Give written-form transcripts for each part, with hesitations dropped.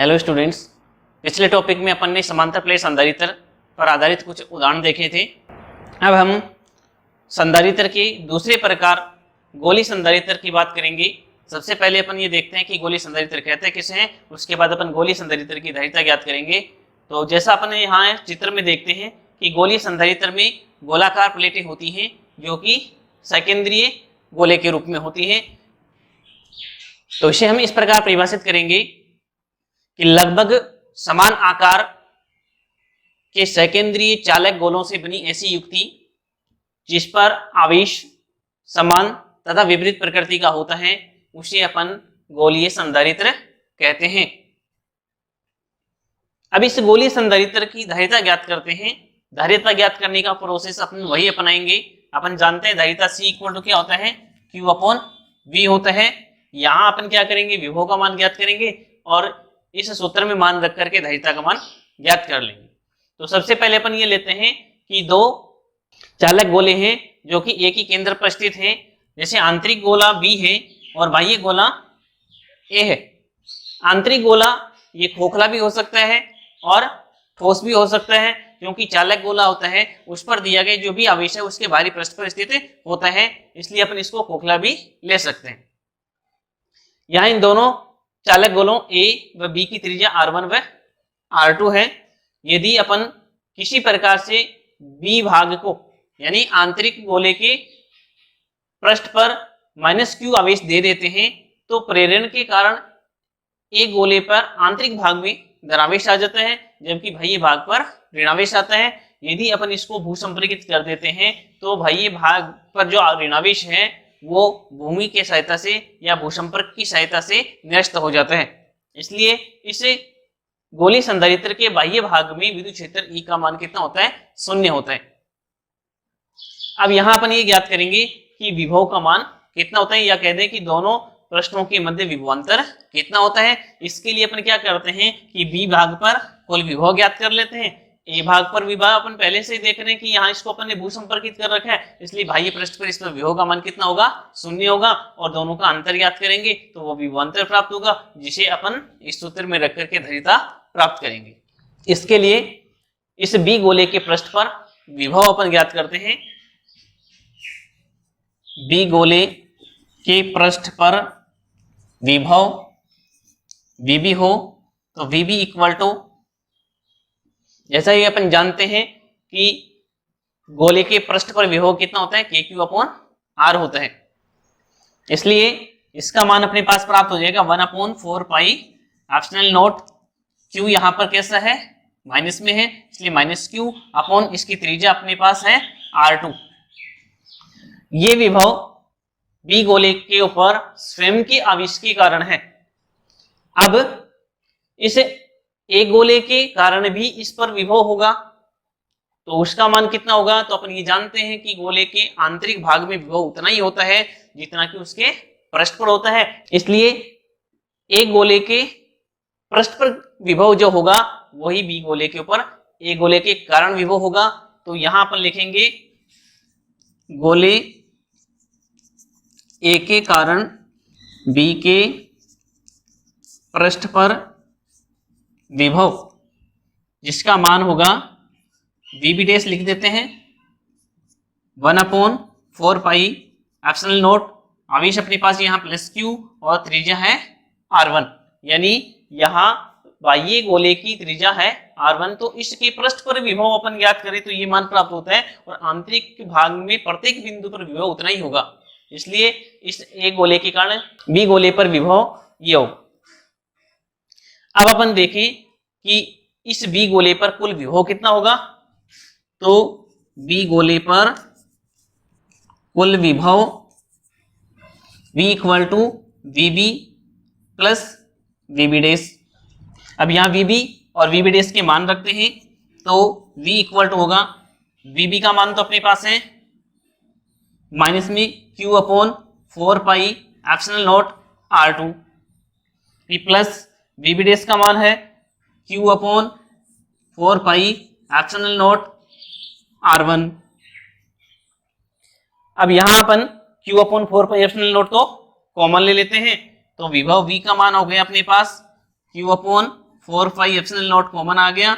Hello students, पिछले topic में अपन ने समांतर प्लेट संधारित्र पर आधारित कुछ उदाहरण देखे थे। अब हम संधारित्र के दूसरे प्रकार गोली संधारित्र की बात करेंगे। सबसे पहले अपन ये देखते हैं कि गोली संधारित्र कहते किसे हैं, उसके बाद अपन गोली संधारित्र की धारिता ज्ञात करेंगे। तो जैसा अपन यहाँ चित्र में देखते हैं कि गोली संधारित्र में गोलाकार प्लेटें होती हैं जो कि सेकेंद्रीय गोले के रूप में होती है। तो इसे हम इस प्रकार परिभाषित करेंगे कि लगभग समान आकार के सेकेंद्रीय चालक गोलों से बनी ऐसी युक्ति जिस पर आवेश समान तथा विपरीत प्रकृति का होता है उसे अपन गोलीय संधारित्र कहते हैं। अब इस गोलीय संधारित्र की धारिता ज्ञात करते हैं। धारिता ज्ञात करने का प्रोसेस अपन वही अपनाएंगे। अपन जानते हैं धारिता C इक्वल टू क्या होता है, Q अपॉन V होता है। यहां अपन क्या करेंगे, विभव का मान ज्ञात करेंगे और इस सूत्र में मान रख करके धारिता का मान ज्ञात कर लेंगे। तो सबसे पहले अपन ये लेते हैं कि दो चालक गोले हैं जो कि एक ही केंद्र पर स्थित हैं। जैसे आंतरिक गोला B है और बाह्य गोला A है। आंतरिक गोला ये खोखला भी हो सकता है और ठोस भी हो सकता है, क्योंकि चालक गोला होता है उस पर दिया गया जो भी आवेश है उसके बाहरी पृष्ठ पर स्थित होता है, इसलिए अपन इसको खोखला भी ले सकते हैं। यहाँ इन दोनों चालक गोलों A व B की त्रिज्या R1 व R2 है। यदि अपन किसी प्रकार से B भाग को यानी आंतरिक गोले के पृष्ठ पर -Q आवेश दे देते हैं तो प्रेरण के कारण एक गोले पर आंतरिक भाग में धनावेश आ जाता है, जबकि बाह्य भाग पर ऋणावेश आता है। यदि अपन इसको भूसंपर्कित कर देते हैं तो बाह्य भाग पर जो ऋणावेश है वो भूमि के सहायता से या भूसंपर्क की सहायता से निरस्त हो जाता है। इसलिए इस गोली संधारित्र के बाह्य भाग में विद्युत क्षेत्र E का मान कितना होता है, 0 होता है। अब यहां अपन ये ज्ञात करेंगे कि विभव का मान कितना होता है, या कह दें कि दोनों पृष्ठों के मध्य विभवांतर कितना होता है। इसके लिए अपन क्या करते हैं कि B भाग पर कुल विभव ज्ञात कर लेते हैं। A भाग पर विभव अपन पहले से देख रहे हैं कि यहाँ इसको अपन ने भूसंपर्कित कर रखा है, इसलिए बाह्य पृष्ठ पर इसमें विभव का मान कितना होगा, 0 होगा। और दोनों का अंतर ज्ञात करेंगे तो वो विभवांतर प्राप्त होगा, जिसे अपन इस सूत्र में रख करके धारिता प्राप्त करेंगे। इसके लिए इस B गोले के पृष्ठ पर विभव अपन ज्ञात करते हैं। B गोले के पृष्ठ पर विभव VB हो तो VB इक्वल टू, जैसा ही अपन जानते हैं कि गोले के पृष्ठ पर विभव कितना होता है, KQ अपॉन R होता है। इसलिए इसका मान अपने पास प्राप्त हो जाएगा 1/4 पाई एप्सिलॉन नॉट। Q यहाँ पर कैसा है, माइनस में है, इसलिए -Q अपॉन इसकी त्रिज्या अपने पास है R2। ये विभव B गोले के ऊपर स्वयं के आवेश के कारण है। अब इस A गोले के कारण भी इस पर विभव होगा तो उसका मान कितना होगा, तो अपन ये जानते हैं कि गोले के आंतरिक भाग में विभव उतना ही होता है जितना कि उसके पृष्ठ पर होता है। इसलिए A गोले के पृष्ठ पर विभव जो होगा वही B गोले के ऊपर A गोले के कारण विभव होगा। तो यहां अपन लिखेंगे गोले A के कारण B के पृष्ठ पर विभव, जिसका मान होगा VB डैश लिख देते हैं 1/4 पाई एप्सिलॉन नॉट। आवेश अपने पास यहाँ +Q और त्रिज्या है R1, यानी यहाँ बाह्य गोले की त्रिज्या है R1। तो इसके पृष्ठ पर विभव अपन ज्ञात करें तो ये मान प्राप्त होता है, और आंतरिक भाग में प्रत्येक बिंदु पर विभव उतना ही होगा। इसलिए इस A गोले के कारण B गोले पर विभव ये होगा। अब अपन देखें कि इस B गोले पर कुल विभव कितना होगा, तो B गोले पर कुल विभव V equal to VB plus VB dash. अब यहाँ VB और VB डैश के मान रखते हैं तो V इक्वल टू होगा, VB का मान तो अपने पास है माइनस में Q upon 4 pi epsilon naught R2 plus VB dash का मान है Q upon 4 pi epsilon naught R1। अब यहां अपन Q upon 4 pi epsilon not को कॉमन ले लेते हैं तो विभव V का मान हो गया अपने पास Q upon 4 pi epsilon nought common आ गया,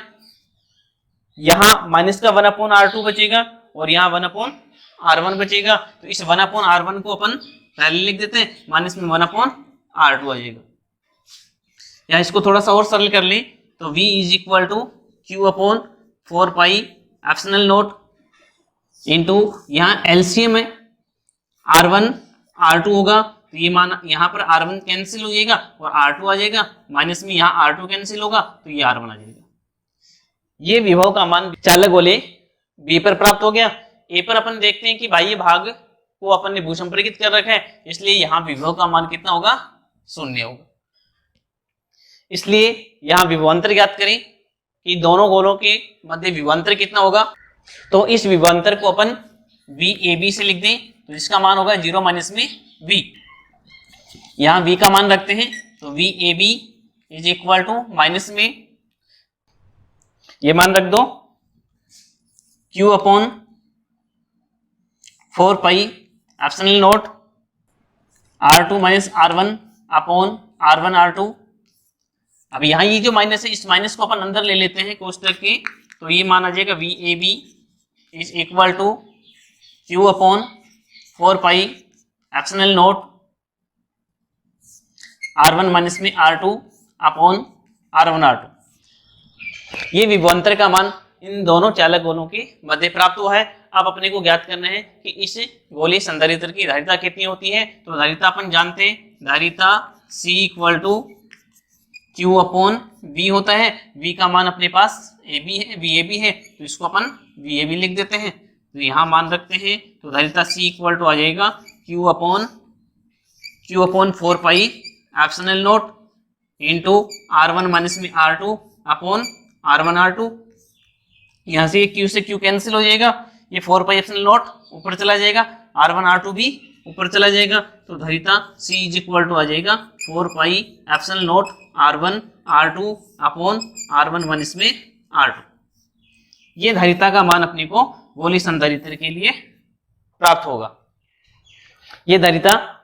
यहाँ माइनस का 1/r2 बचेगा और यहाँ 1/r1 बचेगा। तो इस 1/r1 को अपन पहले लिख देते हैं, माइनस में 1/r2 आ जाएगा। यहाँ इसको थोड़ा सा और सरल कर लें तो v is equal to q/4 pi epsilon naught into यहाँ एलसीएम है r1 r2 होगा, तो ये मान यहाँ पर r1 कैंसिल हो जाएगा और r2 आ जाएगा, माइनस में यहाँ r2 कैंसिल होगा तो ये r1 आ जाएगा। ये विभव का मान चालक गोले बी पर प्राप्त हो गया। ए पर अपन देखते हैं कि बाह्य भाग को अपन ने भूसंपर्कित कर रखा है, इसलिए यहाँ विभव का मान कितना होगा, 0 होगा। इसलिए यहाँ विभवांतर ज्ञात करें कि दोनों गोलों के मध्य विभवांतर कितना होगा। तो इस विभवांतर को अपन VAB से लिख दें, तो इसका मान होगा 0 माइनस में V। यहाँ V का मान रखते हैं तो VAB is equal to minus में ये मान रख दो q/4 pi epsilon naught r2 minus r1 upon r1 r2। अब यहाँ ये जो माइनस है, इस माइनस को अपन अंदर ले लेते हैं कोष्टक के, तो ये मान आ जाएगा VAB is equal to q/4 pi epsilon naught r1 minus में r2 अपॉन r1 r2। ये विभवांतर का मान इन दोनों चालक गोलों के मध्य प्राप्त हुआ है। अब अपने को ज्ञात करना है कि इस गोलीय संधारित्र की धारिता कितनी होती है। तो धारिता अपन जानते हैं, धारिता C इक्वल टू Q/V होता है। V का मान अपने पास AB है, VAB है, तो इसको अपन VAB लिख देते हैं। तो यहाँ मान रखते हैं तो धारिता C इक्वल टू आ जाएगा Q/4 pi epsilon naught into r1 minus में r2 अपॉन r1 r2। यहाँ से Q से Q कैंसिल हो जाएगा, ये 4 पाई एप्सिलॉन नॉट ऊपर चला जाएगा, r1 r2 भी ऊपर चला जाएगा। तो धारिता C इज इक्वल टू आ जाएगा 4 pi epsilon naught r1 r2 upon r1 minus में r2। ये धारिता का मान अपने को गोलीय संधारित्र के लिए प्राप्त होगा। ये धारिता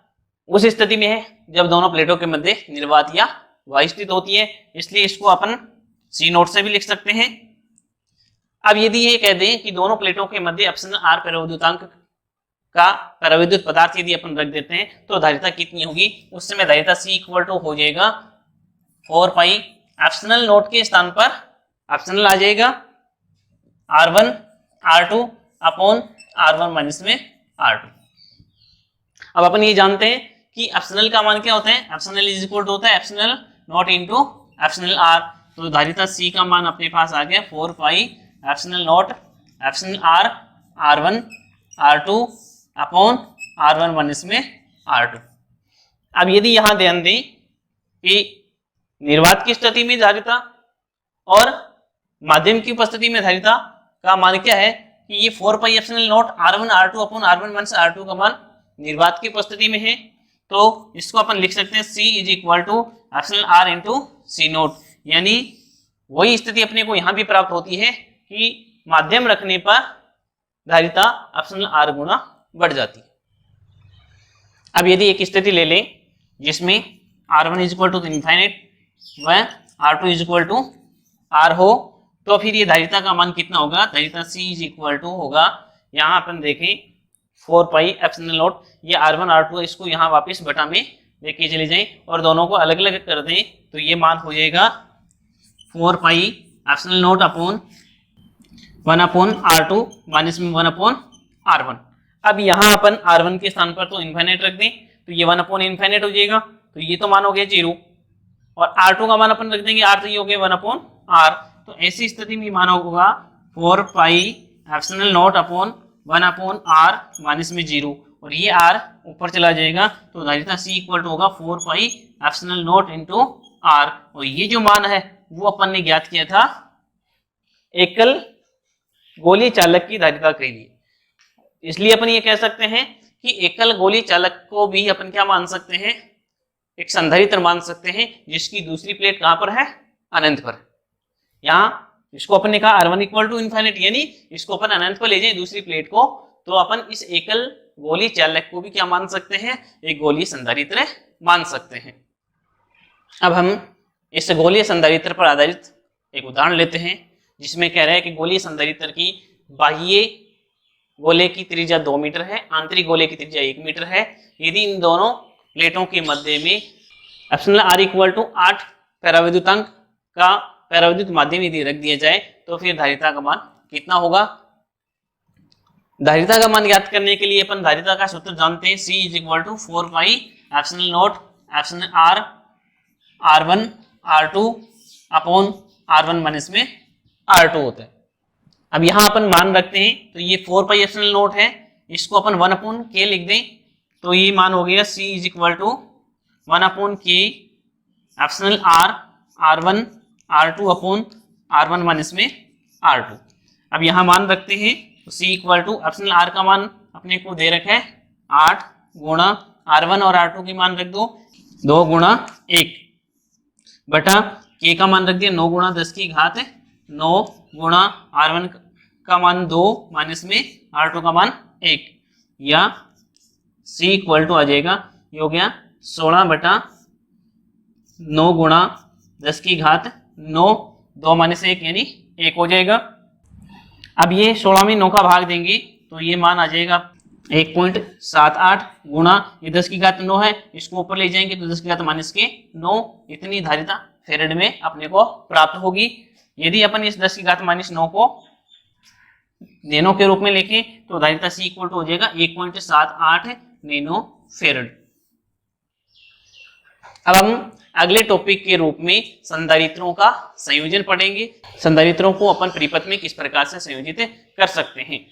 उस स्थिति में है जब दोनों प्लेटों के मध्य निर्वात या वायु स्थित होती है, इसलिए इसको अपन C नोट से भी लिख सकते हैं। अब यदि ये कह दें कि दोनों प्लेटों के मध्य एप्सिलॉन r पराविद्युतांक का पराविद्युत पदार्थ यदि अपन रख देते हैं तो धारिता कितनी होगी, उस समय धारिता C इक्वल टू हो जाएगा 4 पाई एप्सिलॉन नोट के स्थान पर एप्सिलॉन आ जाएगा r1 r2 upon r1 minus में r2। अब अपन ये जानते हैं कि एप्सिलॉन का मान क्या होता है, एप्सिलॉन इज इक्वल टू होता है epsilon not into epsilon r। तो धारिता C का मान अपने पास आ गया 4 pi epsilon naught epsilon r r1 r2 upon r1 minus में r2। अब यदि यहाँ ध्यान दें कि निर्वात की स्थिति में धारिता और माध्यम की उपस्थिति में धारिता का मान क्या है कि ये 4 pi epsilon naught r1 r2 upon r1 minus r2 का मान निर्वात की उपस्थिति में है। तो इसको अपन लिख सकते हैं C is equal to epsilon r into C naught. यानी वही स्थिति अपने को यहाँ भी प्राप्त होती है कि माध्यम रखने पर धारिता एप्सिलॉन r गुना बढ़ जाती है। अब यदि एक स्थिति ले लें जिसमें r1 is equal to infinite व r2 is equal to r हो, तो फिर ये धारिता का मान कितना होगा, धारिता C इज इक्वल टू होगा, यहाँ अपन देखें 4 पाई एप्सिलॉन नॉट, ये r1 r2 इसको यहाँ वापस बटा में लेके चले जाएं और दोनों को अलग अलग कर दें, तो ये मान हो जाएगा 4 pi epsilon not upon 1 upon r2 minus में 1 अपॉन r1। अब यहाँ अपन r1 के स्थान पर तो इनफाइनाइट रख दें, तो ये 1 अपॉन इनफाइनाइट हो जाएगा, तो ये तो मान हो गया 0, और r2 का मान अपन रख देंगे r, तो ये हो गया 1 अपॉन r। तो ऐसी स्थिति में मान होगा 4 pi epsilon not upon 1 upon r minus में 0, और ये r ऊपर चला जाएगा, तो धारिता C इक्वल टू होगा 4 pi epsilon naught into r। और ये जो मान है वो अपन ने ज्ञात किया था एकल गोलीय चालक की धारिता के लिए, इसलिए अपन ये कह सकते हैं कि एकल गोलीय चालक को भी अपन क्या मान सकते हैं, एक संधारित्र मान सकते हैं जिसकी दूसरी प्लेट कहां पर है, अनंत पर। यहाँ इसको अपन ने कहा r1 इक्वल टू इनफाइनाइट, यानी इसको अपन अनंत पर ले जाए दूसरी प्लेट को, तो अपन इस एकल गोलीय चालक को भी क्या मान सकते हैं, एक गोलीय संधारित्र मान सकते हैं। अब हम इस गोलीय संधारित्र पर आधारित एक उदाहरण लेते हैं, जिसमें कह रहा है कि गोलीय संधारित्र की बाह्य गोले की त्रिज्या 2 मीटर है, आंतरिक गोले की त्रिज्या 1 मीटर है। यदि इन दोनों प्लेटों के मध्य में एप्सिलॉन आर इक्वल टू 8 पराविद्युतांक का पराविद्युत माध्यम यदि रख दिया जाए तो फिर धारिता का मान कितना होगा। धारिता का मान ज्ञात करने के लिए अपन धारिता का सूत्र जानते हैं, C is equal to 4 pi epsilon naught epsilon R R1 R2 upon R1 मान इसमें R2 होता है। अब यहाँ अपन मान रखते हैं तो ये 4 पाई एप्सिलॉन नॉट है, इसको अपन 1 अपॉन के लिख दें तो ये मान हो गया C is equal to 1 upon k epsilon R R1 R2 upon R1 मान इसमें R2। अब यहाँ मान रखते हैं तो C equal to epsilon R का मान अपने को दे रखा है 8 गुणा R1 और R2 की मान रख दो 2 गुणा 1 बटा K का मान रख दिया 9 गुणा 10 की घात 9 गुणा R1 का मान 2 माइनस में R2 का मान 1, या C इक्वल टू आ जाएगा, ये हो गया 16 बटा 9 गुणा 10 की घात 9, 2 माइनस 1 यानी 1 हो जाएगा। अब ये 16 में 9 का भाग देंगे तो ये मान आ जाएगा 1.78 गुणा ये 10 की घात 9 है, इसको ऊपर ले जाएंगे तो 10 की घात माइनस के 9, इतनी धारिता फेरेड में अपने को प्राप्त होगी। यदि अपन इस 10 की घात माइनस 9 को नैनो के रूप में लिखें तो धारिता C इक्वल टू हो जाएगा 1.78 नैनो फेरेड। अब हम अगले टॉपिक के रूप में संधारित्रों का संयोजन पढ़ेंगे। संधारित्रों को अपन परिपथ में किस प्रकार से संयोजित कर सकते हैं।